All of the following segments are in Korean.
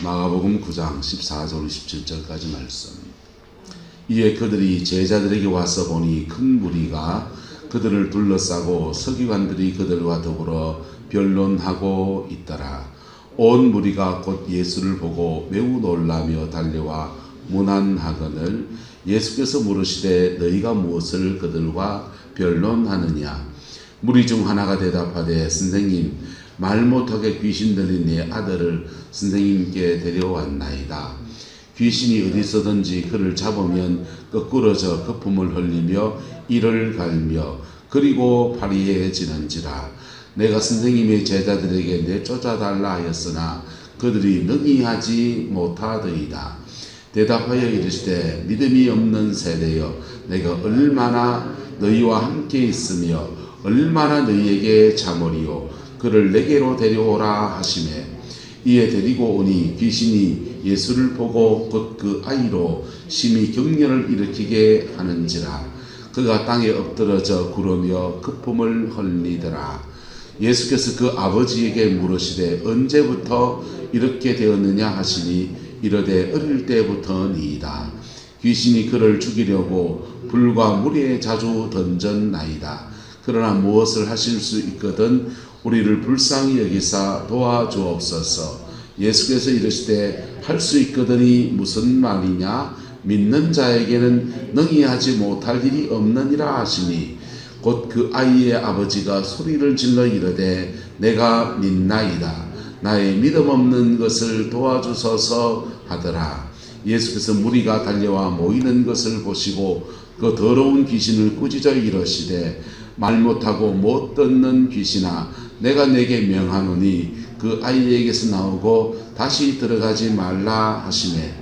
마가복음 9장 14절 17절까지 말씀. 이에 그들이 제자들에게 와서 보니 큰 무리가 그들을 둘러싸고 서기관들이 그들과 더불어 변론하고 있더라. 온 무리가 곧 예수를 보고 매우 놀라며 달려와 문안하거늘 예수께서 물으시되 너희가 무엇을 그들과 변론하느냐. 무리 중 하나가 대답하되 선생님, 말 못하게 귀신 들린 내 아들을 선생님께 데려왔나이다. 귀신이 어디서든지 그를 잡으면 거꾸러져 거품을 흘리며 이를 갈며 그리고 파리해지는지라. 내가 선생님의 제자들에게 내쫓아달라 하였으나 그들이 능히 하지 못하더이다. 대답하여 이르시되 믿음이 없는 세대여, 내가 얼마나 너희와 함께 있으며 얼마나 너희에게 참으리요. 그를 내게로 데려오라 하시매 이에 데리고 오니 귀신이 예수를 보고 곧 그 아이로 심히 경련을 일으키게 하는지라. 그가 땅에 엎드러져 구르며 거품을 흘리더라. 예수께서 그 아버지에게 물으시되 언제부터 이렇게 되었느냐 하시니 이르되 어릴 때부터니이다. 귀신이 그를 죽이려고 불과 물에 자주 던졌나이다. 그러나 무엇을 하실 수 있거든 우리를 불쌍히 여기사 도와주옵소서. 예수께서 이르시되 할 수 있거든이 무슨 말이냐. 믿는 자에게는 능히 하지 못할 일이 없느니라 하시니 곧 그 아이의 아버지가 소리를 질러 이르되 내가 믿나이다. 나의 믿음 없는 것을 도와주소서 하더라. 예수께서 무리가 달려와 모이는 것을 보시고 그 더러운 귀신을 꾸짖어 이르시되 말 못하고 못 듣는 귀신아, 내가 내게 명하노니 그 아이에게서 나오고 다시 들어가지 말라 하시매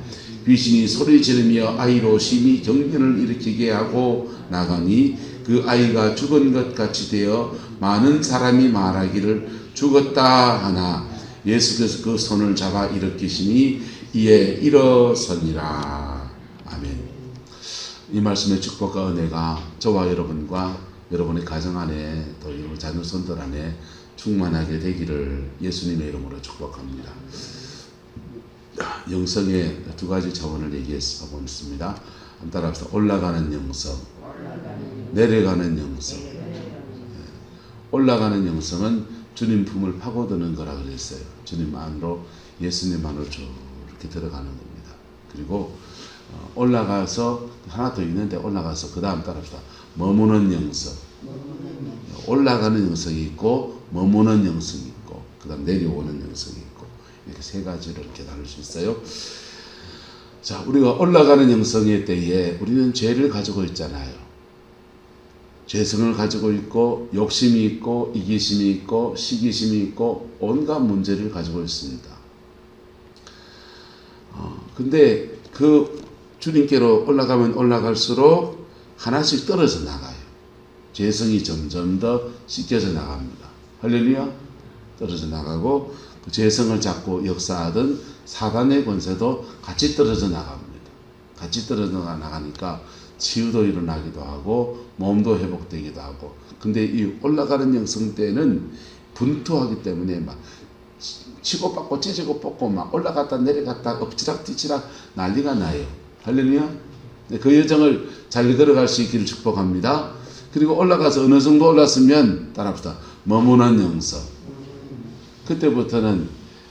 귀신이 소리 지르며 아이로 심히 경련을 일으키게 하고 나가니 그 아이가 죽은 것 같이 되어 많은 사람이 말하기를 죽었다 하나 예수께서 그 손을 잡아 일으키시니 이에 일어서니라. 아멘. 이 말씀의 축복과 은혜가 저와 여러분과 여러분의 가정 안에 또 여러분 자녀손들 안에 충만하게 되기를 예수님의 이름으로 축복합니다. 영성의 두 가지 차원을 얘기하고 있습니다. 한번 따라합시다. 올라가는 영성, 내려가는 영성. 올라가는 영성은 주님 품을 파고드는 거라 그랬어요. 주님 안으로, 예수님 안으로 이렇게 들어가는 겁니다. 그리고 올라가서 하나 더 있는데 올라가서 그 다음 따라합시다. 머무는 영성. 올라가는 영성이 있고 머무는 영성이 있고 그 다음 내려오는 영성이 있고 이렇게 세 가지를 이렇게 나눌 수 있어요. 자, 우리가 올라가는 영성의 때에 우리는 죄를 가지고 있잖아요. 죄성을 가지고 있고 욕심이 있고 이기심이 있고 시기심이 있고 온갖 문제를 가지고 있습니다. 근데 그 주님께로 올라가면 올라갈수록 하나씩 떨어져 나가요. 죄성이 점점 더 씻겨져 나갑니다. 할렐루야. 떨어져 나가고 그 죄성을 잡고 역사하던 사단의 권세도 같이 떨어져 나갑니다. 같이 떨어져 나가니까 치유도 일어나기도 하고 몸도 회복되기도 하고. 근데 이 올라가는 영성 때는 분투하기 때문에 막 치고받고 째지고 뽑고 막 올라갔다 내려갔다 엎치락뒤치락 난리가 나요. 할렐루야. 그 여정을 잘 걸어갈 수 있기를 축복합니다. 그리고 올라가서 어느 정도 올랐으면 따라합시다. 머무는 영성. 그때부터는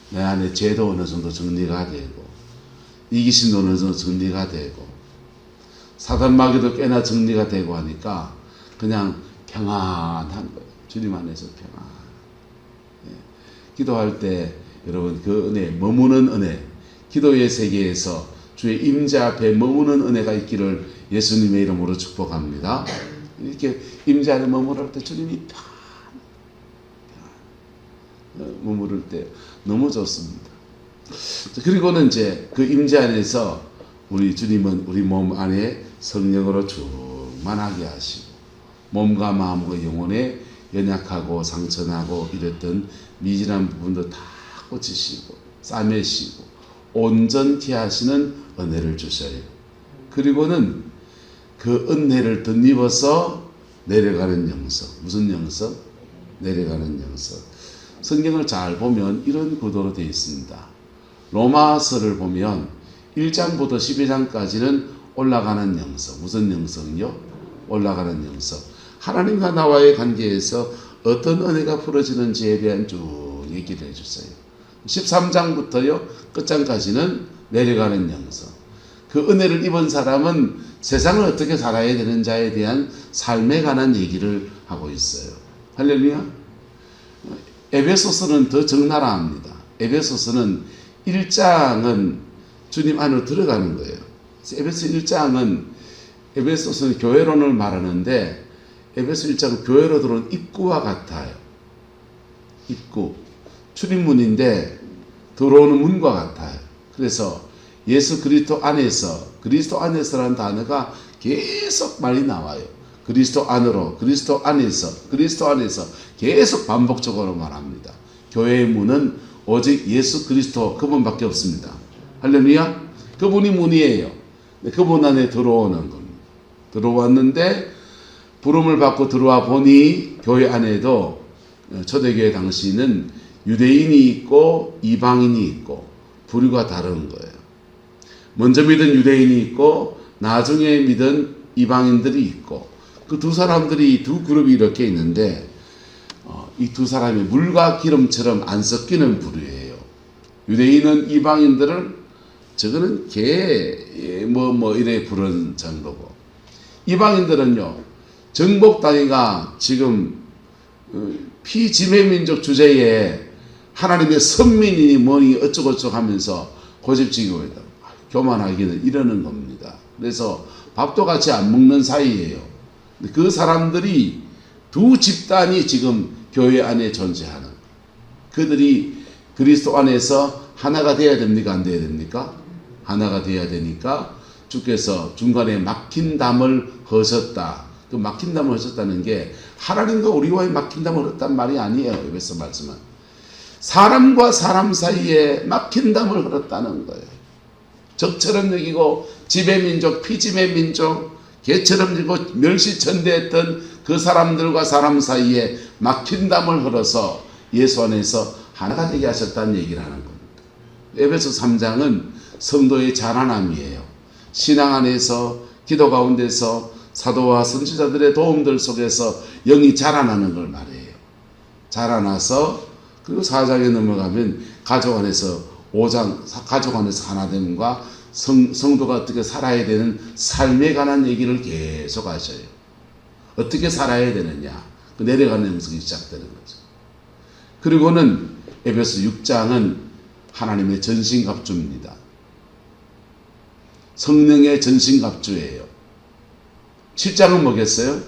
내 안에 죄도 어느 정도 정리가 되고 이기심도 어느 정도 정리가 되고 사단마귀도 꽤나 정리가 되고 하니까 그냥 평안한 거예요. 주님 안에서 평안. 기도할 때 여러분 그 은혜, 머무는 은혜, 기도의 세계에서 주의 임재 앞에 머무는 은혜가 있기를 예수님의 이름으로 축복합니다. 이렇게 임재 안에 머무를 때 주님이 머무를 때 너무 좋습니다. 그리고는 이제 그 임재 안에서 우리 주님은 우리 몸 안에 성령으로 충만하게 하시고 몸과 마음과 영혼에 연약하고 상처나고 이랬던 미진한 부분도 다 고치시고 싸매시고 온전케 하시는 은혜를 주셔요. 그리고는 그 은혜를 덧입어서 내려가는 영성. 무슨 영성? 내려가는 영성. 성경을 잘 보면 이런 구도로 되어 있습니다. 로마서를 보면 1장부터 12장까지는 올라가는 영성. 무슨 영성이요? 올라가는 영성. 하나님과 나와의 관계에서 어떤 은혜가 풀어지는지에 대한 쭉 얘기를 해주세요. 13장부터요 끝장까지는 내려가는 영성. 그 은혜를 입은 사람은 세상을 어떻게 살아야 되는 자에 대한 삶에 관한 얘기를 하고 있어요. 할렐루야. 에베소서는 더 적나라합니다. 에베소서는 1장은 주님 안으로 들어가는 거예요. 에베소 1장은 에베소서는 교회론을 말하는데 에베소 1장은 교회로 들어온 입구와 같아요. 입구. 출입문인데 들어오는 문과 같아요. 그래서 예수 그리스도 안에서라는 단어가 계속 많이 나와요. 그리스도 안으로, 그리스도 안에서 계속 반복적으로 말합니다. 교회의 문은 오직 예수 그리스도 그분밖에 없습니다. 할렐루야. 그분이 문이에요. 그분 안에 들어오는 겁니다. 들어왔는데 부름을 받고 들어와 보니 교회 안에도 초대교회 당시는 유대인이 있고 이방인이 있고 부류가 다른 거예요. 먼저 믿은 유대인이 있고 나중에 믿은 이방인들이 있고 그 두 사람들이 두 그룹이 이렇게 있는데 이 두 사람이 물과 기름처럼 안 섞이는 부류예요. 유대인은 이방인들을 저거는 이래 부르는 정도고 이방인들은요 정복당이가 지금 피지배민족 주제에 하나님의 선민이니 뭐니 어쩌고저쩌고 하면서 고집지기고 있다. 교만하기는 이러는 겁니다. 그래서 밥도 같이 안 먹는 사이예요. 그 사람들이 두 집단이 지금 교회 안에 존재하는 그들이 그리스도 안에서 하나가 돼야 됩니까? 안 돼야 됩니까? 하나가 돼야 되니까 주께서 중간에 막힌 담을 허셨다. 그 막힌 담을 허셨다는 게 하나님과 우리와의 막힌 담을 허셨단 말이 아니에요. 에베소 말씀은 사람과 사람 사이에 막힌 담을 허렸다는 거예요. 적처럼 여기고 지배민족, 피지배민족, 개처럼 여기고 멸시천대했던 그 사람들과 사람 사이에 막힌 담을 흘러서 예수 안에서 하나가 되게 하셨다는 얘기를 하는 겁니다. 에베소 3장은 성도의 자라남이에요. 신앙 안에서 기도 가운데서 사도와 선지자들의 도움들 속에서 영이 자라나는 걸 말해요. 자라나서 그리고 4장에 넘어가면 가족 안에서 5장 가족 안에서 하나됨과 성도가 어떻게 살아야 되는 삶에 관한 얘기를 계속 하셔요. 어떻게 살아야 되느냐. 그 내려가는 영성이 시작되는 거죠. 그리고는 에베소 6장은 하나님의 전신갑주입니다. 성령의 전신갑주예요. 7장은 뭐겠어요?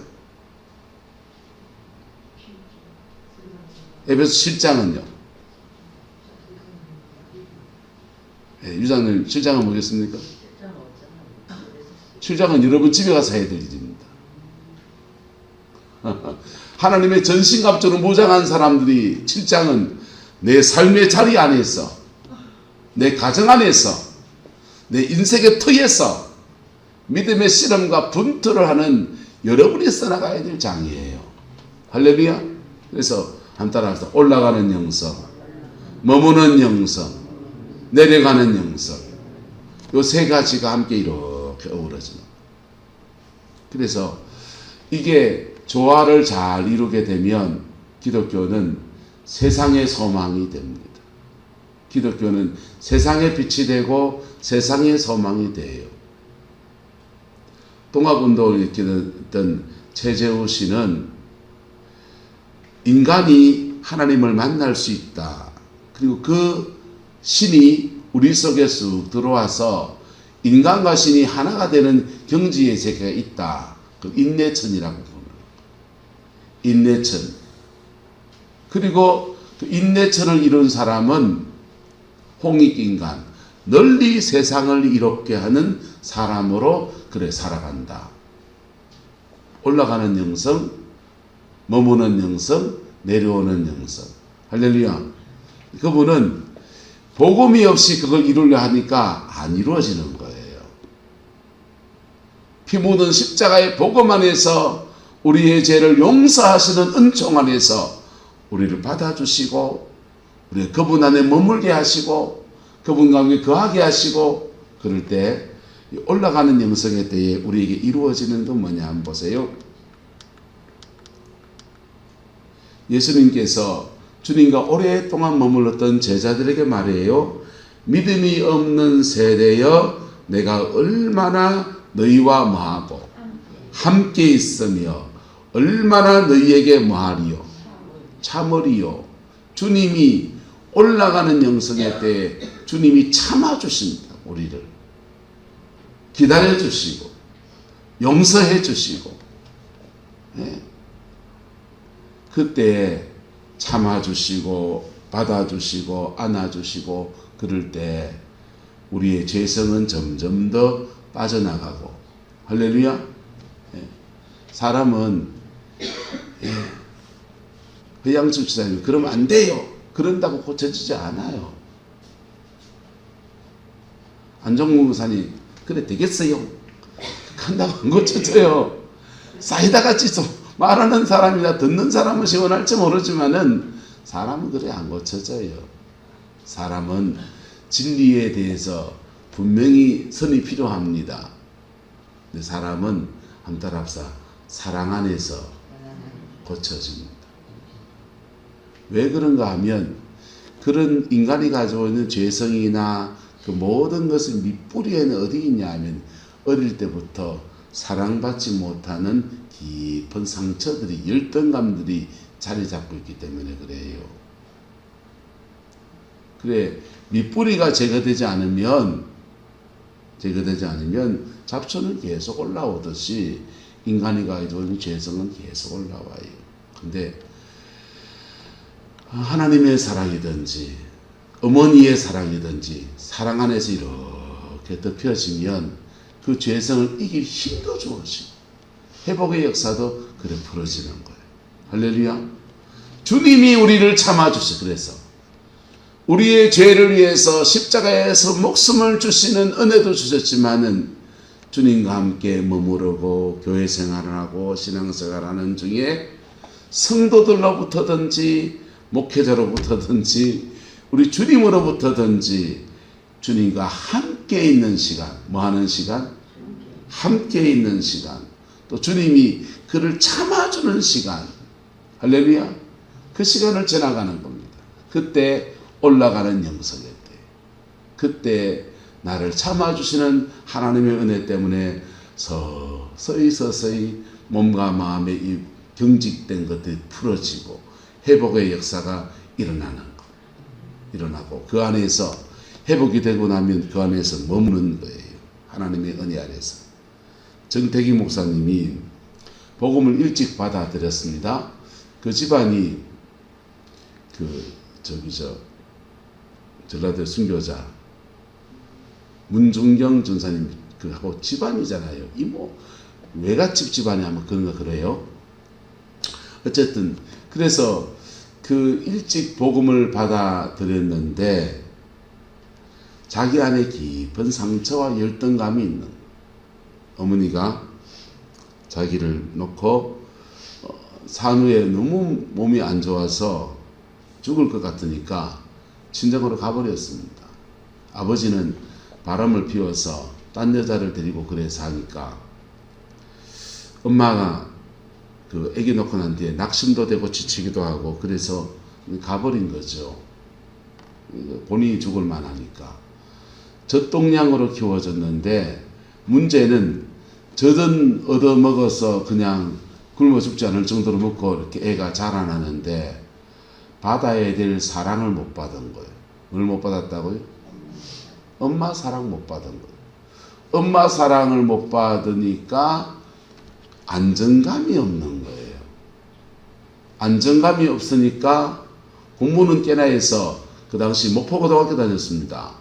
에베소 7장은요. 유장님 7장은 뭐겠습니까? 7장은 여러분 집에 가서 해야 될 일입니다. 하나님의 전신갑주로 무장한 사람들이 7장은 내 삶의 자리 안에서 내 가정 안에서 내 인생의 터에서 믿음의 실험과 분투를 하는 여러분이 써나가야 될 장이에요. 할렐루야. 그래서 한 따라서 올라가는 영성, 머무는 영성, 내려가는 영성, 요 세 가지가 함께 이렇게 어우러지는. 그래서 이게 조화를 잘 이루게 되면 기독교는 세상의 소망이 됩니다. 기독교는 세상의 빛이 되고 세상의 소망이 돼요. 동학운동을 일으키던 최재우 씨는 인간이 하나님을 만날 수 있다. 그리고 그 신이 우리 속에 쑥 들어와서 인간과 신이 하나가 되는 경지의 세계가 있다. 그 인내천이라고 보는 인내천. 그리고 그 인내천을 이룬 사람은 홍익인간, 널리 세상을 이롭게 하는 사람으로 그래 살아간다. 올라가는 영성, 머무는 영성, 내려오는 영성. 할렐루야. 그분은 복음이 없이 그걸 이루려 하니까 안 이루어지는 거예요. 피 묻은 십자가의 복음 안에서 우리의 죄를 용서하시는 은총 안에서 우리를 받아주시고 우리 그분 안에 머물게 하시고 그분 가운데 거하게 하시고 그럴 때 올라가는 영성의 때에 우리에게 이루어지는 건 뭐냐 한번 보세요. 예수님께서 주님과 오랫동안 머물렀던 제자들에게 말해요. 믿음이 없는 세대여 내가 얼마나 너희와 뭐하고 함께 있으며 얼마나 너희에게 뭐하리요 참으리요. 주님이 올라가는 영성의 때에 주님이 참아주신다. 우리를 기다려주시고 용서해주시고 네. 그때 참아주시고 받아주시고 안아주시고 그럴 때 우리의 죄성은 점점 더 빠져나가고 할렐루야. 예. 사람은 허양수 지사님 그러면 안 돼요. 그런다고 고쳐지지 않아요. 안정무 목사님 그래 되겠어요. 한다고 안 고쳐져요. 사이다같이 말하는 사람이나 듣는 사람은 시원할지 모르지만은 사람은 그래 안 고쳐져요. 사람은 진리에 대해서 분명히 선이 필요합니다. 근데 사람은 한달 앞서 사랑 안에서 고쳐집니다. 왜 그런가 하면 그런 인간이 가지고 있는 죄성이나 그 모든 것의 밑뿌리에는 어디 있냐 하면 어릴 때부터 사랑받지 못하는 깊은 상처들이 열등감들이 자리 잡고 있기 때문에 그래요. 그래 밑뿌리가 제거되지 않으면 잡초는 계속 올라오듯이 인간이 가지고 있는 죄성은 계속 올라와요. 근데 하나님의 사랑이든지 어머니의 사랑이든지 사랑 안에서 이렇게 덮여지면 그 죄성을 이길 힘도 주어지고 회복의 역사도 그래 풀어지는 거예요. 할렐루야. 주님이 우리를 참아주시. 그래서 우리의 죄를 위해서 십자가에서 목숨을 주시는 은혜도 주셨지만은 주님과 함께 머무르고 교회 생활을 하고 신앙생활을 하는 중에 성도들로부터든지 목회자로부터든지 우리 주님으로부터든지 주님과 함께 있는 시간, 뭐 하는 시간? 함께 있는 시간. 또 주님이 그를 참아주는 시간. 할렐루야. 그 시간을 지나가는 겁니다. 그때 올라가는 영성의 때. 그때 나를 참아주시는 하나님의 은혜 때문에 서서히 몸과 마음의 이 경직된 것들이 풀어지고 회복의 역사가 일어나고 그 안에서 회복이 되고 나면 그 안에서 머무는 거예요. 하나님의 은혜 안에서. 정태기 목사님이 복음을 일찍 받아들였습니다. 그 집안이 전라도 순교자 문중경 전사님 하고 집안이잖아요. 이모 외갓집 집안이 아마 그런가 그래요. 어쨌든 그래서 그 일찍 복음을 받아들였는데 자기 안에 깊은 상처와 열등감이 있는 어머니가 자기를 놓고 산후에 너무 몸이 안 좋아서 죽을 것 같으니까 친정으로 가버렸습니다. 아버지는 바람을 피워서 딴 여자를 데리고 그래 사니까 엄마가 그 아기 놓고 난 뒤에 낙심도 되고 지치기도 하고 그래서 가버린 거죠. 본인이 죽을 만하니까. 젖동량으로 키워졌는데 문제는 젖은 얻어먹어서 그냥 굶어 죽지 않을 정도로 먹고 이렇게 애가 자라나는데 받아야 될 사랑을 못 받은 거예요. 뭘 못 받았다고요? 엄마 사랑 못 받은 거예요. 엄마 사랑을 못 받으니까 안정감이 없는 거예요. 안정감이 없으니까 공부는 꽤나 해서 그 당시 목포고등학교 다녔습니다.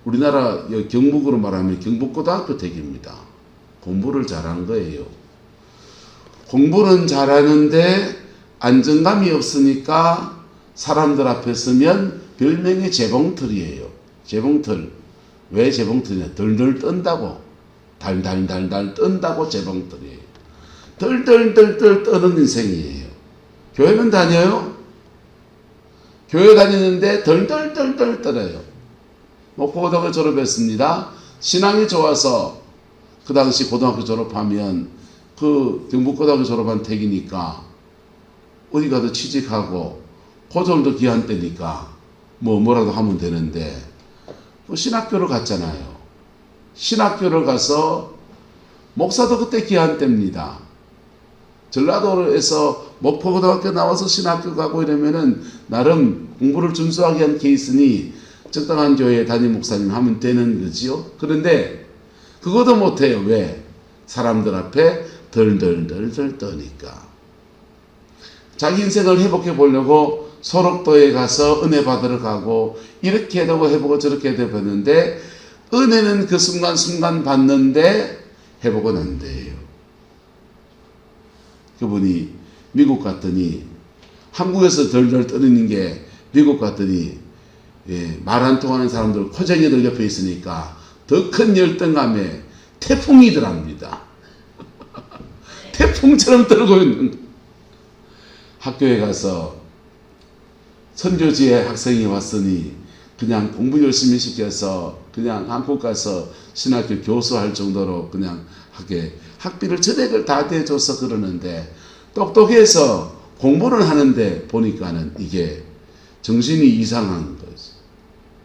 우리나라 경북으로 말하면 경북고등학교 댁입니다. 공부를 잘한 거예요. 공부는 잘하는데 안정감이 없으니까 사람들 앞에 서면 별명이 재봉틀이에요. 재봉틀. 왜 재봉틀이냐? 덜덜 떤다고. 달달달달 떤다고 재봉틀이에요. 덜덜덜덜 떠는 인생이에요. 교회는 다녀요? 교회 다니는데 덜덜덜덜 떨어요. 목포고등학교 졸업했습니다. 신앙이 좋아서 그 당시 고등학교 졸업하면 그 경북고등학교 졸업한 택이니까 어디 가도 취직하고 고졸도 귀한 때니까 뭐라도 하면 되는데 신학교를 갔잖아요. 신학교를 가서 목사도 그때 귀한 때입니다. 전라도에서 목포고등학교 나와서 신학교 가고 이러면은 나름 공부를 준수하게 한 케이스니 적당한 교회 담임 목사님 하면 되는 거지요. 그런데 그것도 못해요. 왜? 사람들 앞에 덜덜덜덜 떠니까. 자기 인생을 회복해 보려고 소록도에 가서 은혜 받으러 가고 이렇게 해도 해보고 저렇게 해도 해봤는데 은혜는 그 순간순간 받는데 회복은 안 돼요. 그분이 미국 갔더니 한국에서 덜덜 떨리는 게 미국 갔더니 말 안 통하는 사람들 코쟁이들 옆에 있으니까 더 큰 열등감에 태풍이더랍니다. 태풍처럼 떨고 있는 학교에 가서 선교지에 학생이 왔으니 그냥 공부 열심히 시켜서 그냥 한국 가서 신학교 교수할 정도로 그냥 학비를 전액을 다 대줘서 그러는데 똑똑해서 공부를 하는데 보니까는 이게 정신이 이상한 거지.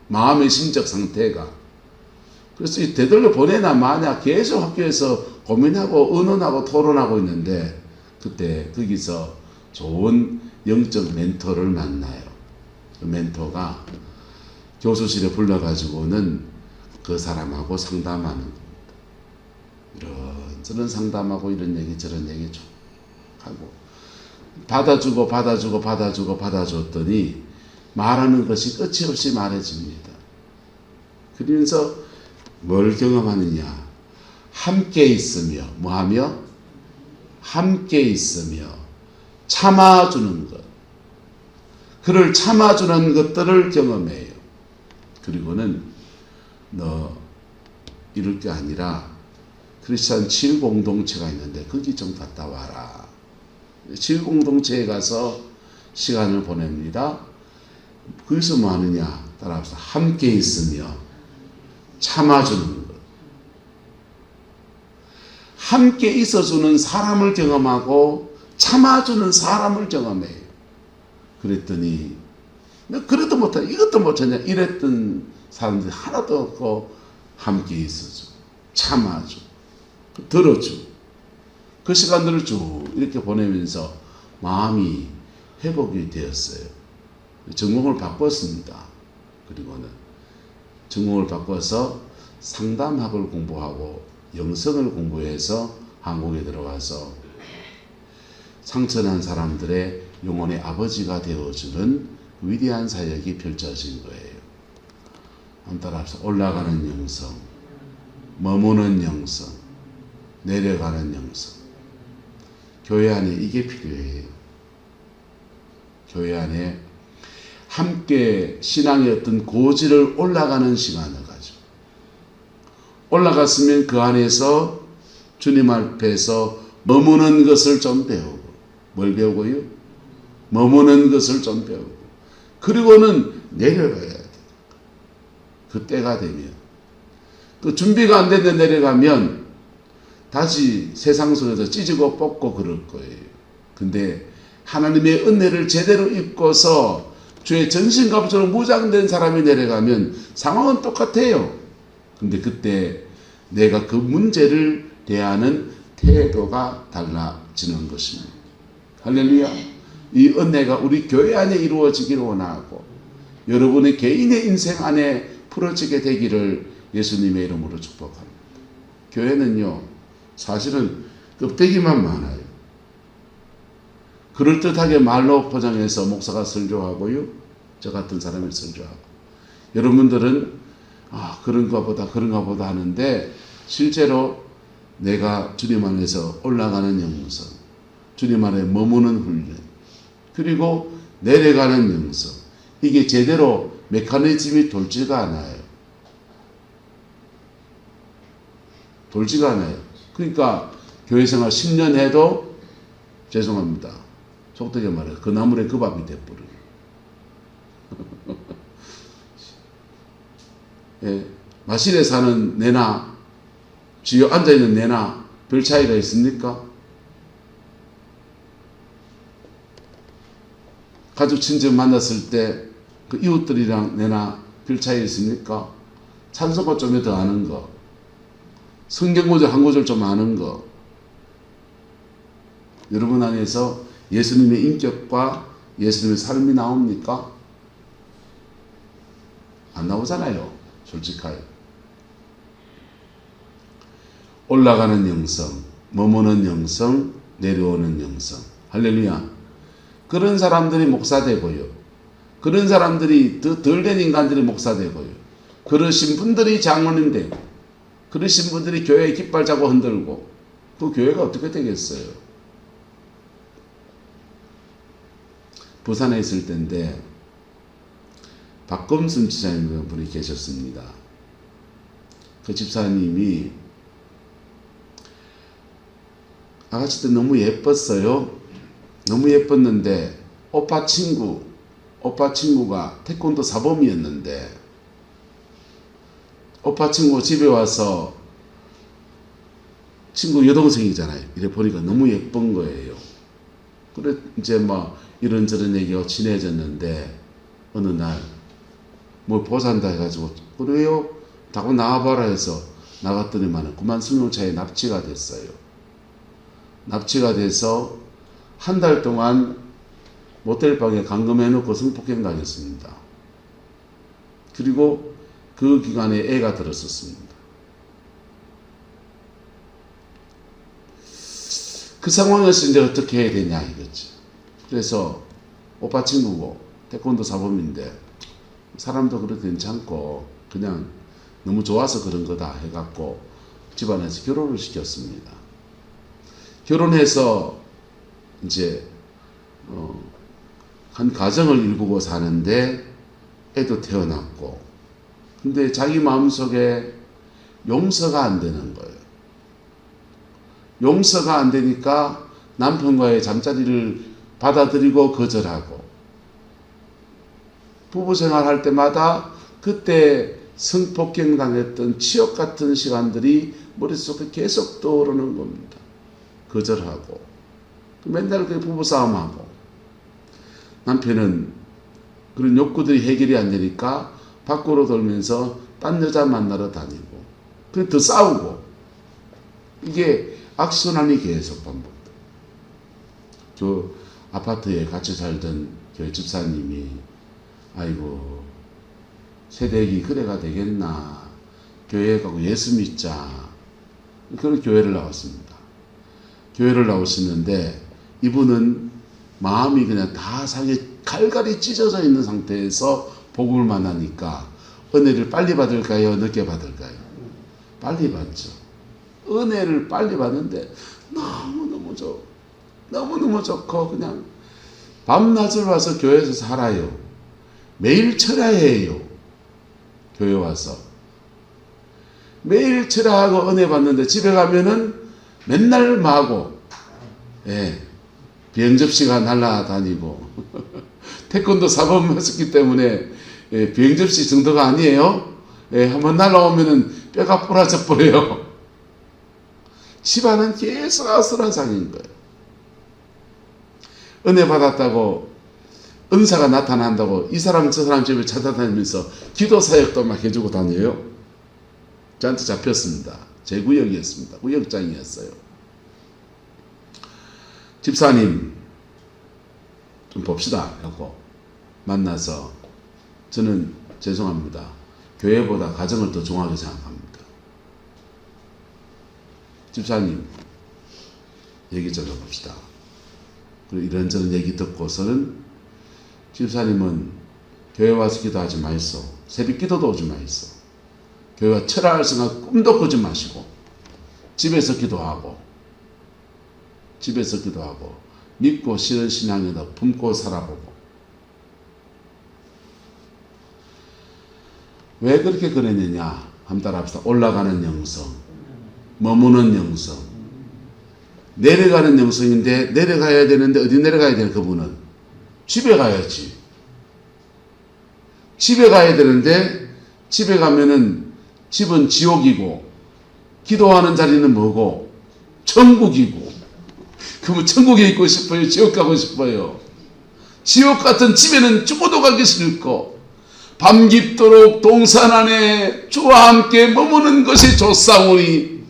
마음의 심적 상태가. 그래서 되돌려 보내나 마냐 계속 학교에서 고민하고 의논하고 토론하고 있는데 그때 거기서 좋은 영적 멘토를 만나요. 그 멘토가 교수실에 불러가지고는 그 사람하고 상담하는 겁니다. 이런 상담하고 이런 얘기 저런 얘기 쭉 하고 받아주더니 말하는 것이 끝이 없이 말해줍니다. 그러면서 뭘 경험하느냐? 함께 있으며 뭐하며? 함께 있으며 참아주는 것. 그를 참아주는 것들을 경험해요. 그리고는 너 이럴 게 아니라 크리스찬 7공동체가 있는데 거기 좀 갔다 와라. 7공동체에 가서 시간을 보냅니다. 거기서 뭐 하느냐? 따라서 함께 있으며 참아주는 것. 함께 있어주는 사람을 경험하고 참아주는 사람을 경험해요. 그랬더니 그래도 못하냐 이것도 못하냐 이랬던 사람들이 하나도 없고 함께 있어줘, 참아줘, 들어줘. 그 시간들을 쭉 이렇게 보내면서 마음이 회복이 되었어요. 전공을 바꿨습니다. 그리고는 전공을 바꿔서 상담학을 공부하고 영성을 공부해서 한국에 들어와서 상처난 사람들의 영혼의 아버지가 되어주는 위대한 사역이 펼쳐진 거예요. 따라서 올라가는 영성, 머무는 영성, 내려가는 영성. 교회 안에 이게 필요해요. 교회 안에 함께 신앙의 어떤 고지를 올라가는 시간을 가지고 올라갔으면 그 안에서 주님 앞에서 머무는 것을 좀 배우고 뭘 배우고요? 머무는 것을 좀 배우고 그리고는 내려가야 돼. 그 때가 되면 또 준비가 안 됐는데 내려가면 다시 세상 속에서 찢고 뽑고 그럴 거예요. 근데 하나님의 은혜를 제대로 입고서 주의 전신갑주로 무장된 사람이 내려가면 상황은 똑같아요. 근데 그때 내가 그 문제를 대하는 태도가 달라지는 것입니다. 할렐루야. 이 은혜가 우리 교회 안에 이루어지기를 원하고 여러분의 개인의 인생 안에 풀어지게 되기를 예수님의 이름으로 축복합니다. 교회는요 사실은 껍데기만 많아요. 그럴듯하게 말로 포장해서 목사가 설교하고요. 저 같은 사람이 설교하고. 여러분들은 그런가 보다 하는데 실제로 내가 주님 안에서 올라가는 영성, 주님 안에 머무는 훈련, 그리고 내려가는 영성. 이게 제대로 메커니즘이 돌지가 않아요. 돌지가 않아요. 그러니까 교회 생활 10년 해도 죄송합니다. 속되게 말해서 그 나물에 그 밥이 돼버려요. 예, 마실에 사는 내나 주여 앉아있는 내나 별 차이가 있습니까? 가족 친척 만났을 때 그 이웃들이랑 내나 별 차이 있습니까? 찬송가 좀 더 아는 거, 성경 구절 한 구절 좀 아는 거, 여러분 안에서 예수님의 인격과 예수님의 삶이 나옵니까? 안 나오잖아요. 솔직하게. 올라가는 영성, 머무는 영성, 내려오는 영성. 할렐루야. 그런 사람들이 목사 되고요. 그런 사람들이 덜 된 인간들이 목사 되고요. 그러신 분들이 장로님 되고, 그러신 분들이 교회에 깃발 잡고 흔들고, 그 교회가 어떻게 되겠어요? 부산에 있을 때인데 박검순 집사님이라는 분이 계셨습니다. 그 집사님이 아가씨 때 너무 예뻤어요. 너무 예뻤는데 오빠 친구가 태권도 사범이었는데 오빠 친구 집에 와서 친구 여동생이잖아요. 이래 보니까 너무 예쁜 거예요. 그래 이제 막 이런저런 얘기가 친해졌는데 어느 날 뭐 보산다 해가지고 그래요? 다고 나와봐라 해서 나갔더니만 그만 승용차에 납치가 됐어요. 납치가 돼서 한 달 동안 모텔방에 감금해놓고 성폭행 당했습니다. 그리고 그 기간에 애가 들었었습니다. 그 상황에서 이제 어떻게 해야 되냐 이거지. 그래서 오빠 친구고 태권도 사범인데 사람도 그렇게 괜찮고 그냥 너무 좋아서 그런 거다 해갖고 집안에서 결혼을 시켰습니다. 결혼해서 이제 한 가정을 일구고 사는데 애도 태어났고 근데 자기 마음속에 용서가 안 되는 거예요. 용서가 안 되니까 남편과의 잠자리를 받아들이고 거절하고 부부생활 할 때마다 그때 성폭행 당했던 치욕 같은 시간들이 머릿속에 계속 떠오르는 겁니다. 거절하고 맨날 그 부부싸움하고 남편은 그런 욕구들이 해결이 안 되니까 밖으로 돌면서 딴 여자 만나러 다니고 그리고 더 싸우고 이게 악순환이 계속 반복돼. 저 아파트에 같이 살던 교회 집사님이 아이고 세대기 그래가 되겠나 교회에 가고 예수 믿자 그런 교회를 나왔습니다. 교회를 나오시는데 이분은 마음이 그냥 다 상해 갈갈이 찢어져 있는 상태에서 복음을 만나니까 은혜를 빨리 받을까요? 늦게 받을까요? 빨리 받죠. 은혜를 빨리 받는데 너무너무 좋고 그냥 밤낮을 와서 교회에서 살아요. 매일 철야해요. 교회 와서 매일 철야하고 은혜 받는데 집에 가면은 맨날 마고 비행 접시가 날아다니고 태권도 사범 했었기 때문에 비행 접시 정도가 아니에요. 한번 날아오면은 뼈가 부러져 버려요. 집안은 계속 아수라장인 거예요. 은혜 받았다고 은사가 나타난다고 이 사람 저 사람 집에 찾아다니면서 기도 사역도 막 해주고 다녀요. 저한테 잡혔습니다. 제 구역이었습니다. 구역장이었어요. 집사님 좀 봅시다 하고 만나서 저는 죄송합니다. 교회보다 가정을 더 중요하게 생각합니다. 집사님 얘기 좀 해봅시다. 그리고 이런저런 얘기 듣고서는 집사님은 교회 와서 기도하지 마이소. 새벽 기도도 오지 마이소. 교회와 철학할 생각 꿈도 꾸지 마시고 집에서 기도하고 믿고 싫은 신앙에다 품고 살아보고. 왜 그렇게 그랬느냐 한번 따라합시다. 올라가는 영성, 머무는 영성, 내려가는 영성인데 내려가야 되는데 어디 내려가야 되는 그분은 집에 가야지. 집에 가야 되는데 집에 가면은 집은 지옥이고 기도하는 자리는 뭐고? 천국이고. 그러면 천국에 있고 싶어요? 지옥 가고 싶어요? 지옥 같은 집에는 죽어도 가기 싫고 밤 깊도록 동산 안에 주와 함께 머무는 것이 좋사오니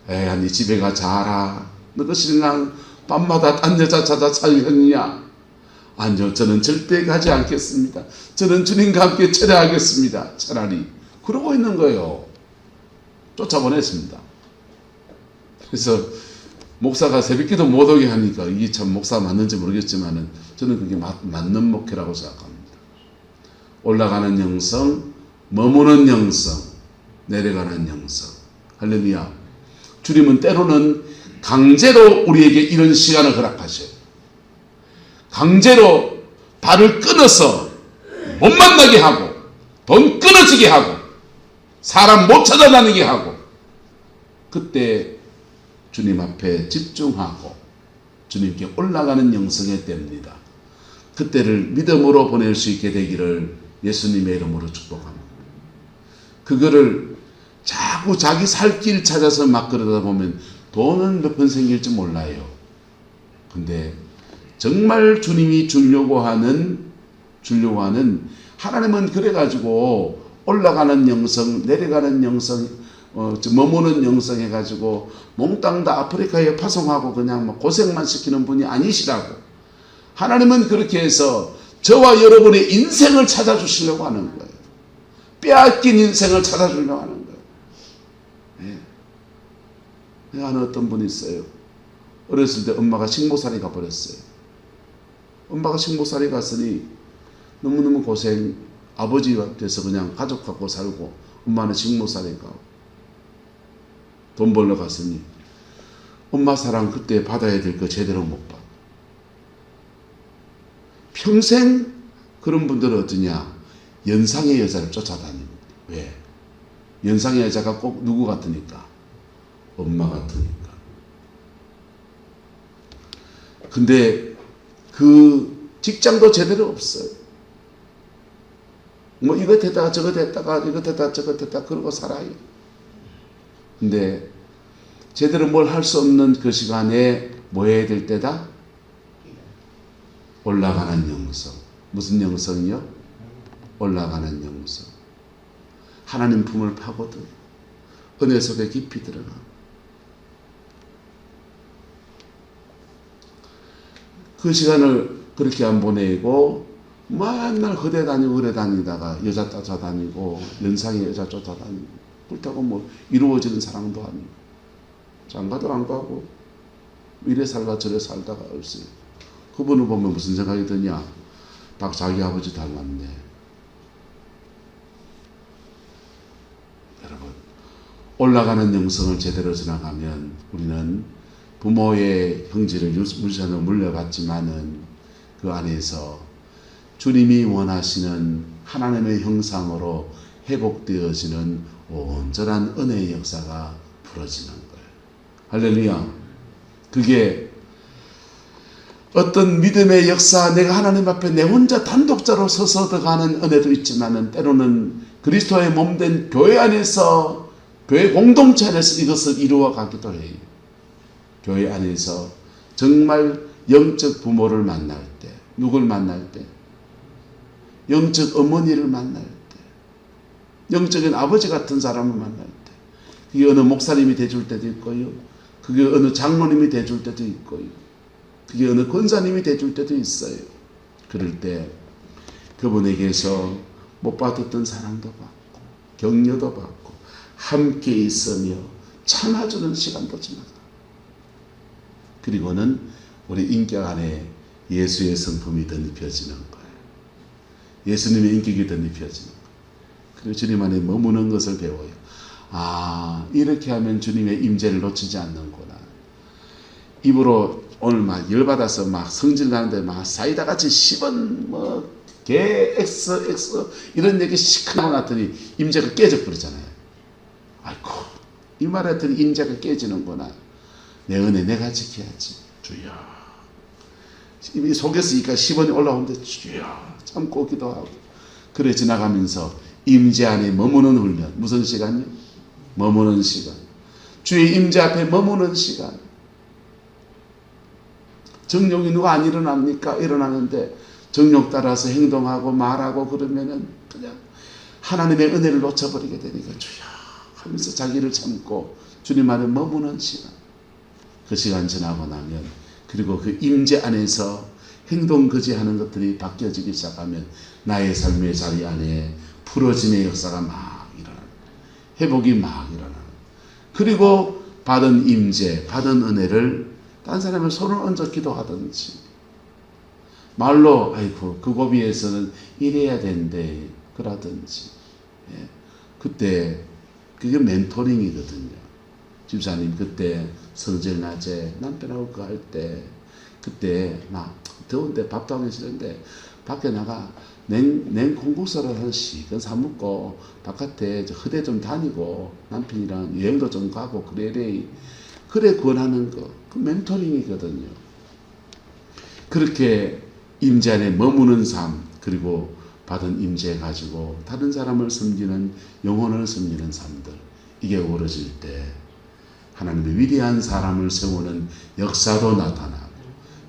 에야 네 집에 가 자라. 너그 신랑 밤마다 딴 여자 찾아 살겠느냐? 아니요, 저는 절대 가지 않겠습니다. 저는 주님과 함께 철회하겠습니다. 차라리 그러고 있는 거예요. 쫓아보냈습니다. 그래서 목사가 새벽기도 못 오게 하니까 이게 참 목사 맞는지 모르겠지만은 저는 그게 맞는 목회라고 생각합니다. 올라가는 영성, 머무는 영성, 내려가는 영성. 할렐루야. 주님은 때로는 강제로 우리에게 이런 시간을 허락하셔요. 강제로 발을 끊어서 못 만나게 하고 돈 끊어지게 하고 사람 못 찾아다니게 하고 그때 주님 앞에 집중하고 주님께 올라가는 영성의 때입니다. 그때를 믿음으로 보낼 수 있게 되기를 예수님의 이름으로 축복합니다. 그거를 자꾸 자기 살 길 찾아서 막 그러다 보면 돈은 몇 번 생길지 몰라요. 근데 정말 주님이 주려고 하는 하나님은 그래가지고 올라가는 영성, 내려가는 영성, 머무는 영성 해가지고 몽땅 다 아프리카에 파송하고 그냥 뭐 고생만 시키는 분이 아니시라고. 하나님은 그렇게 해서 저와 여러분의 인생을 찾아주시려고 하는 거예요. 빼앗긴 인생을 찾아주려고 하는 거예요. 네. 아는 어떤 분이 있어요. 어렸을 때 엄마가 식모살이 가버렸어요. 엄마가 식모살이 갔으니 너무너무 고생, 아버지가 돼서 그냥 가족 갖고 살고 엄마는 식모살이 가고 돈 벌러 갔으니 엄마 사랑 그때 받아야 될 거 제대로 못 받고 평생 그런 분들은 어떠냐? 연상의 여자를 쫓아다닙니다. 왜? 연상의 여자가 꼭 누구 같으니까? 엄마 같으니까. 근데 그 직장도 제대로 없어요. 뭐 이거 됐다가 저거 됐다가 이거 됐다가 저거 됐다가 그러고 살아요. 근데 제대로 뭘 할 수 없는 그 시간에 뭐 해야 될 때다? 올라가는 영성. 무슨 영성이요? 올라가는 영성. 하나님 품을 파고들 은혜 속에 깊이 들어가. 그 시간을 그렇게 안 보내고 맨날 허대 다니고 그래 다니다가 여자 쫓아다니고 연상의 여자 쫓아다니고 그렇다고 뭐 이루어지는 사랑도 아니고 장가도 안 가고 이래 살다 저래 살다가 없어요. 그분을 보면 무슨 생각이 드냐? 딱 자기 아버지 닮았네. 여러분, 올라가는 영성을 제대로 지나가면 우리는 부모의 형질을 물산으로 물려받지만은 그 안에서 주님이 원하시는 하나님의 형상으로 회복되어지는 온전한 은혜의 역사가 풀어지는 거예요. 할렐루야. 그게 어떤 믿음의 역사, 내가 하나님 앞에 내 혼자 단독자로 서서 들어가는 은혜도 있지만은 때로는 그리스도의 몸된 교회 안에서, 교회 공동체 안에서 이것을 이루어 가기도 해요. 교회 안에서 정말 영적 부모를 만날 때, 누굴 만날 때? 영적 어머니를 만날 때, 영적인 아버지 같은 사람을 만날 때, 그게 어느 목사님이 돼줄 때도 있고요, 그게 어느 장로님이 돼줄 때도 있고요, 그게 어느 권사님이 돼줄 때도 있어요. 그럴 때 그분에게서 못 받았던 사랑도 받고 격려도 받고 함께 있으며 참아주는 시간도 지나가. 그리고는 우리 인격 안에 예수의 성품이 덧입혀지는 거예요. 예수님의 인격이 덧입혀지는 거예요. 그리고 주님 안에 머무는 것을 배워요. 아, 이렇게 하면 주님의 임재를 놓치지 않는구나. 입으로 오늘 막 열받아서 막 성질 나는데 막 사이다 같이 10원 뭐 개 X 이런 얘기 시큰하고 났더니 임재가 깨져 버리잖아요. 아이고, 이 말 했더니 임재가 깨지는구나. 내 은혜 내가 지켜야지. 주여. 입이 속에서 이까 10원이 올라오는데 주여 참고 기도하고. 그래 지나가면서 임재 안에 머무는 훈련. 무슨 시간요? 머무는 시간. 주의 임재 앞에 머무는 시간. 정욕이 누가 안 일어납니까? 일어나는데 정욕 따라서 행동하고 말하고 그러면은 그냥 하나님의 은혜를 놓쳐버리게 되니까 주여 하면서 자기를 참고 주님 안에 머무는 시간. 그 시간 지나고 나면 그리고 그 임재 안에서 행동 거지하는 것들이 바뀌어지기 시작하면 나의 삶의 자리 안에 풀어짐의 역사가 막 일어나는, 회복이 막 일어나는. 그리고 받은 임재, 받은 은혜를 다른 사람의 손을 얹어 기도하든지 말로 아이고 그 고비에서는 이래야 된대 그러든지. 예. 그때 그게 멘토링이거든요. 집사님 그때 성질나제 남편하고 그거 할 때 그때 막 더운데 밥도 하기 싫은데 밖에 나가 냉콩국수를 한 시간 사 먹고 바깥에 허대 좀 다니고 남편이랑 여행도 좀 가고 그래 권하는 거 그 멘토링이거든요. 그렇게 임재 안에 머무는 삶 그리고 받은 임재 가지고 다른 사람을 섬기는 영혼을 섬기는 삶들 이게 어우러질 때 하나님의 위대한 사람을 세우는 역사도 나타나고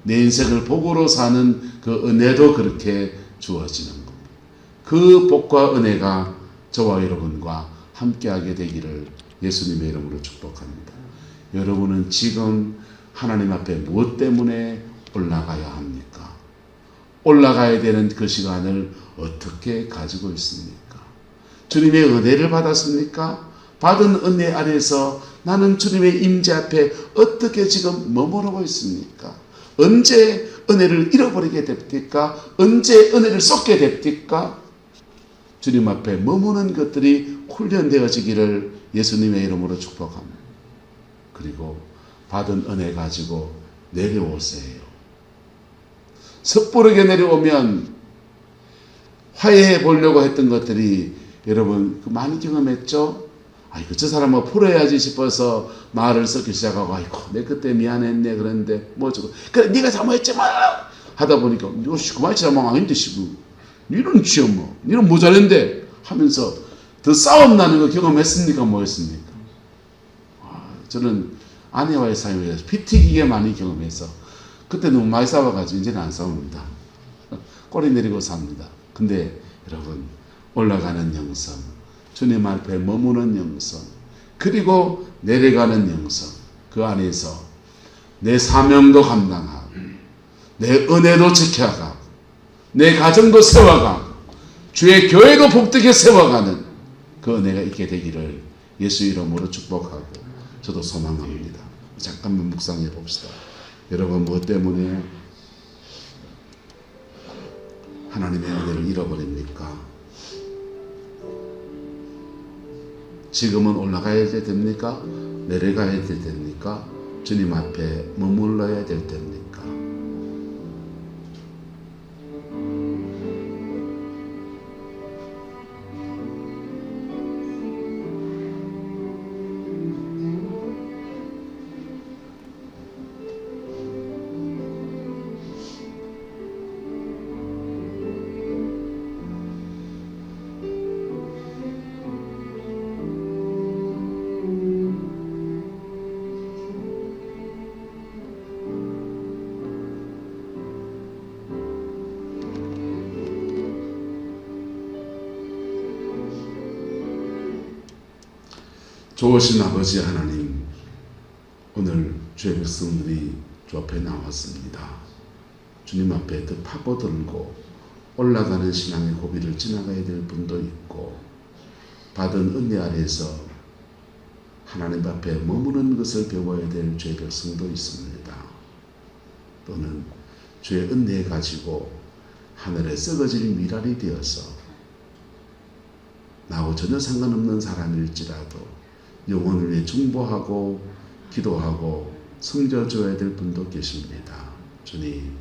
내 인생을 복으로 사는 그 은혜도 그렇게 주어지는 겁니다. 그 복과 은혜가 저와 여러분과 함께하게 되기를 예수님의 이름으로 축복합니다. 여러분은 지금 하나님 앞에 무엇 때문에 올라가야 합니까? 올라가야 되는 그 시간을 어떻게 가지고 있습니까? 주님의 은혜를 받았습니까? 받은 은혜 아래서 나는 주님의 임재 앞에 어떻게 지금 머무르고 있습니까? 언제 은혜를 잃어버리게 됩니까? 언제 은혜를 쏟게 됩니까? 주님 앞에 머무는 것들이 훈련되어지기를 예수님의 이름으로 축복합니다. 그리고 받은 은혜 가지고 내려오세요. 섣부르게 내려오면 화해해 보려고 했던 것들이 여러분 많이 경험했죠? 아이고 저 사람 뭐 풀어야지 싶어서 말을 섞기 시작하고 아이고 내 그때 미안했네 그랬는데 뭐 저거 그래 네가 잘못했지 마 하다 보니까 이거 그만 잘못 아닌데 시부 니는 지어 뭐 니는 뭐 잘했는데 하면서 더 싸움 나는 거 경험했습니까? 뭐 했습니까? 저는 아내와의 사이에서 피 튀기게 많이 경험해서 그때 너무 많이 싸워가지고 이제는 안 싸웁니다. 꼬리 내리고 삽니다. 근데 여러분 올라가는 영성 주님 앞에 머무는 영성 그리고 내려가는 영성 그 안에서 내 사명도 감당하고 내 은혜도 지켜가고 내 가정도 세워가고 주의 교회도 복되게 세워가는 그 은혜가 있게 되기를 예수 이름으로 축복하고 저도 소망합니다. 잠깐만 묵상해 봅시다. 여러분 무엇 때문에 하나님의 은혜를 잃어버립니까? 지금은 올라가야 됩니까? 내려가야 됩니까? 주님 앞에 머물러야 될 때입니까? 좋으신 아버지 하나님, 오늘 주의 백성들이 주 앞에 나왔습니다. 주님 앞에 더 파고들고 올라가는 신앙의 고비를 지나가야 될 분도 있고 받은 은혜 아래에서 하나님 앞에 머무는 것을 배워야 될 주의 백성도 있습니다. 또는 주의 은혜 가지고 하늘에 썩어질 미랄이 되어서 나하고 전혀 상관없는 사람일지라도 영혼을 위해 중보하고 기도하고 섬겨줘야 될 분도 계십니다. 주님,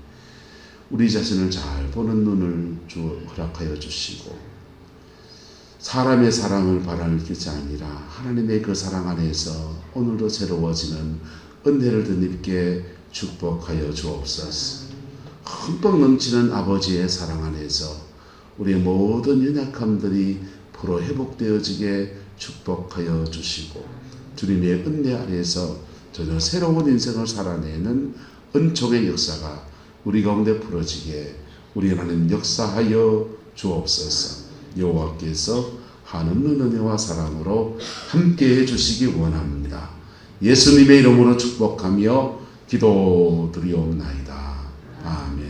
우리 자신을 잘 보는 눈을 허락하여 주시고 사람의 사랑을 바라는 것이 아니라 하나님의 그 사랑 안에서 오늘도 새로워지는 은혜를 덧입게 축복하여 주옵소서. 흠뻑 넘치는 아버지의 사랑 안에서 우리의 모든 연약함들이 앞으로 회복되어지게 축복하여 주시고 주님의 은혜 아래에서 전혀 새로운 인생을 살아내는 은총의 역사가 우리 가운데 풀어지게 우리 하나님 역사하여 주옵소서. 여호와께서 한없는 은혜와 사랑으로 함께해 주시기 원합니다. 예수님의 이름으로 축복하며 기도드리옵나이다. 아멘.